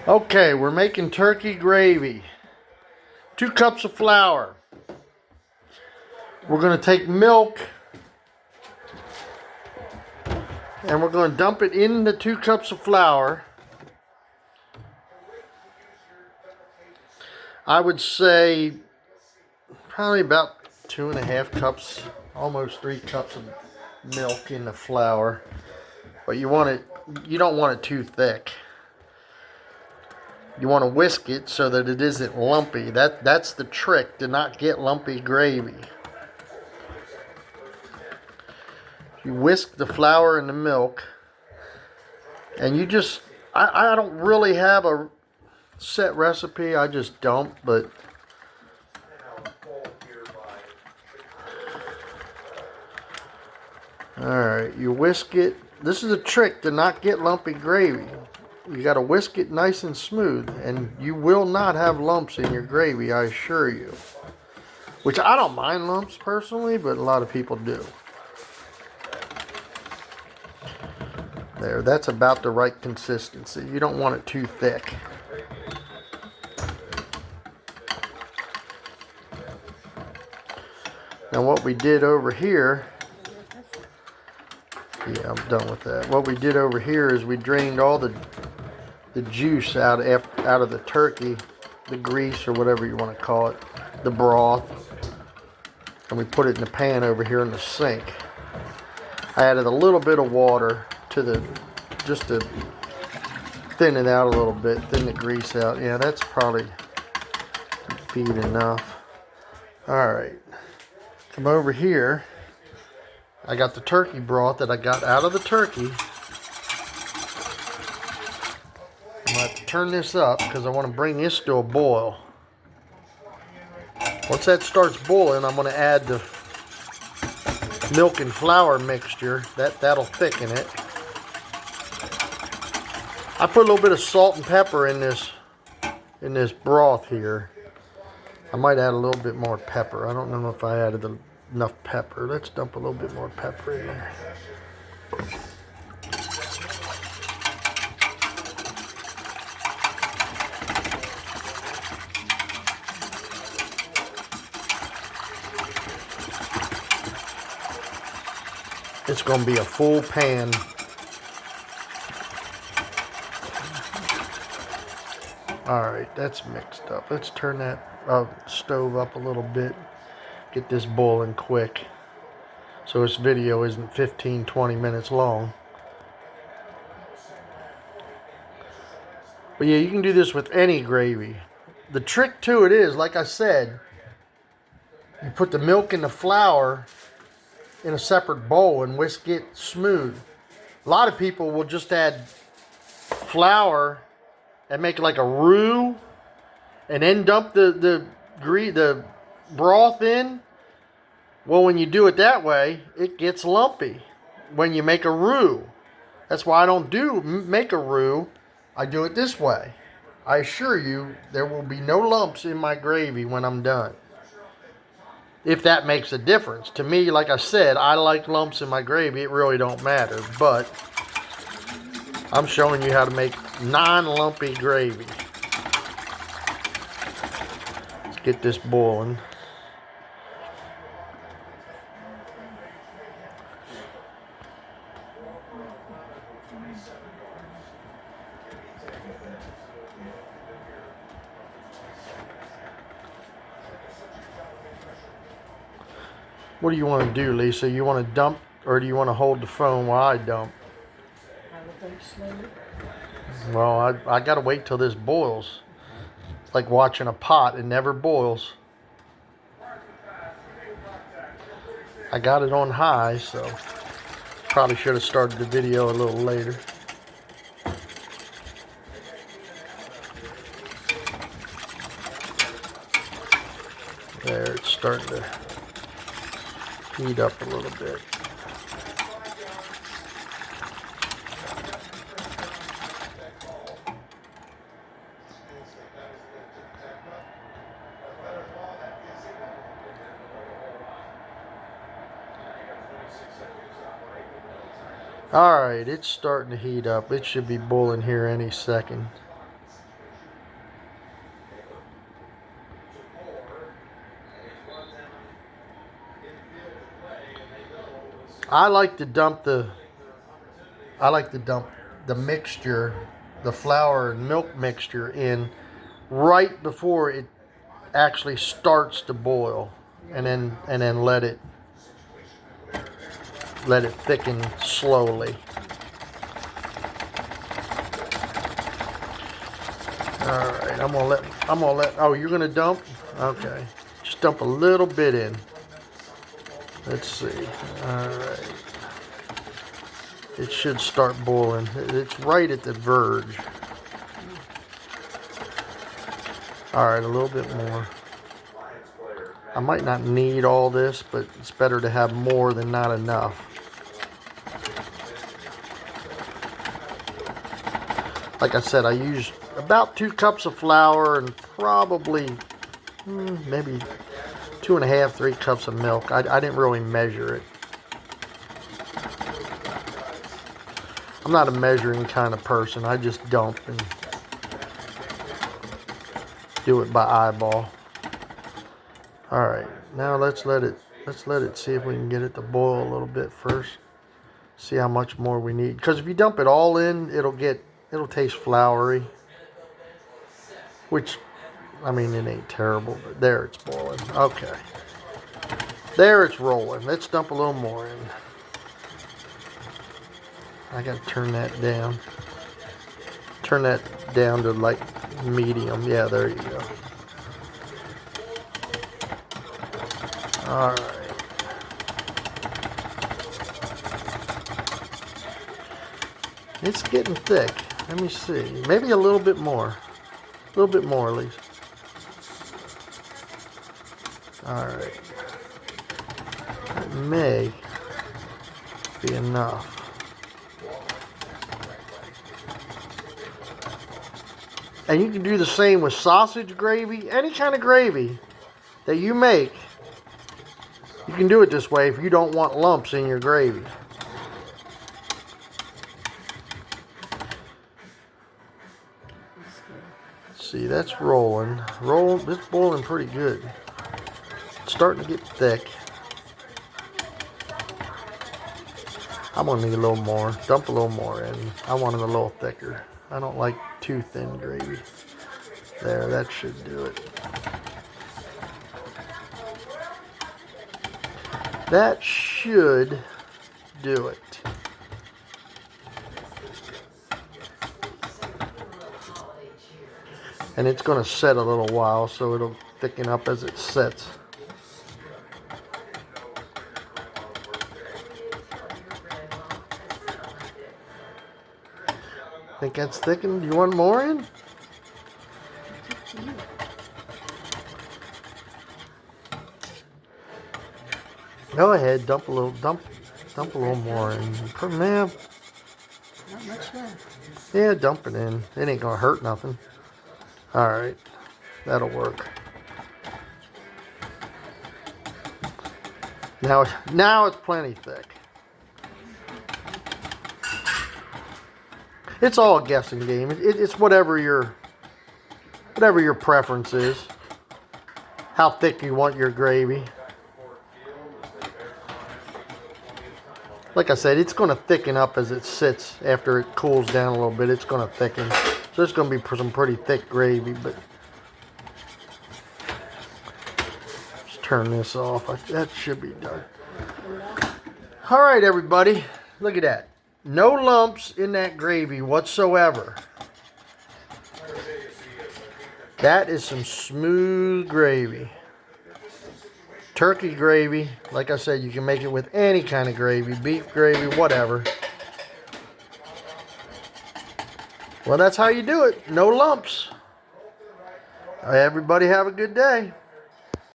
Okay, we're making turkey gravy. 2 cups of flour. We're going to take milk and we're going to dump it in the 2 cups of flour. I would say probably about 2.5 cups, almost 3 cups of milk in the flour. But you don't want it too thick. You want to whisk it so that it isn't lumpy. That's the trick, to not get lumpy gravy. You whisk the flour and the milk, and you just, I don't really have a set recipe, I just dump, but alright, you whisk it. This is a trick to not get lumpy gravy. You got to whisk it nice and smooth, and you will not have lumps in your gravy, I assure you. Which I don't mind lumps personally, but a lot of people do. There, that's about the right consistency. You don't want it too thick. Now what we did over here, yeah, I'm done with that. What we did over here is we drained all the juice out of the turkey, the grease or whatever you want to call it, the broth, and we put it in the pan over here in the sink. I added a little bit of water to just to thin it out a little bit, thin the grease out. Yeah, that's probably feed enough. Alright, come over here. I got the turkey broth that I got out of the turkey. I'm going to have to turn this up because I want to bring this to a boil. Once that starts boiling, I'm going to add the milk and flour mixture. That'll thicken it. I put a little bit of salt and pepper in this broth here. I might add a little bit more pepper. I don't know if I added enough pepper. Let's dump a little bit more pepper in there. It's going to be a full pan. Alright, that's mixed up. Let's turn that stove up a little bit. Get this boiling quick. So this video isn't 15-20 minutes long. But yeah, you can do this with any gravy. The trick to it is, like I said, you put the milk and the flour in a separate bowl and whisk it smooth. A lot of people will just add flour and make like a roux and then dump the broth in. Well, when you do it that way, it gets lumpy when you make a roux. That's why I don't make a roux. I do it this way. I assure you there will be no lumps in my gravy when I'm done. If that makes a difference. To me, like I said, I like lumps in my gravy. It really don't matter. But I'm showing you how to make non-lumpy gravy. Let's get this boiling. What do you want to do, Lisa? You want to dump, or do you want to hold the phone while I dump? I would think slow. Well, I got to wait till this boils. It's like watching a pot. It never boils. I got it on high, so probably should have started the video a little later. There, it's starting to heat up a little bit. Alright, it's starting to heat up. It should be boiling here any second. I like to dump the mixture, the flour and milk mixture in right before it actually starts to boil, and then let it thicken slowly. All right, I'm gonna let. Oh, you're gonna dump? Okay, just dump a little bit in. Let's see. All right, it should start boiling. It's right at the verge. All right, a little bit more. I might not need all this, but it's better to have more than not enough. Like I said, I used about 2 cups of flour and probably maybe 2.5, 3 cups of milk. I didn't really measure it. I'm not a measuring kind of person. I just dump and do it by eyeball. All right, now let's let it see if we can get it to boil a little bit first. See how much more we need. Because if you dump it all in, it'll taste floury. Which, I mean, it ain't terrible, but there it's boiling. Okay. There it's rolling. Let's dump a little more in. I gotta turn that down. Turn that down to like medium. Yeah, there you go. All right. It's getting thick. Let me see. Maybe a little bit more. A little bit more at least. All right. That may be enough. And you can do the same with sausage gravy. Any kind of gravy that you make, you can do it this way if you don't want lumps in your gravy. See, that's rolling. It's boiling pretty good. It's starting to get thick. I'm gonna need a little more. Dump a little more in. I want it a little thicker. I don't like too thin gravy. There, that should do it. That should do it. And it's going to set a little while, so it'll thicken up as it sets. Think that's thickened? Do you want more in? Go ahead, dump a little more in. Man, Not much left. yeah, dump it in. It ain't gonna hurt nothing. All right, that'll work. Now it's plenty thick. It's all a guessing game. It's whatever your preference is. How thick you want your gravy. Like I said, it's going to thicken up as it sits. After it cools down a little bit, it's going to thicken. So it's going to be some pretty thick gravy, but let's turn this off. That should be done. All right, everybody. Look at that. No lumps in that gravy whatsoever. That is some smooth gravy. Turkey gravy. Like I said, you can make it with any kind of gravy. Beef gravy, whatever. Well, that's how you do it. No lumps. Everybody have a good day.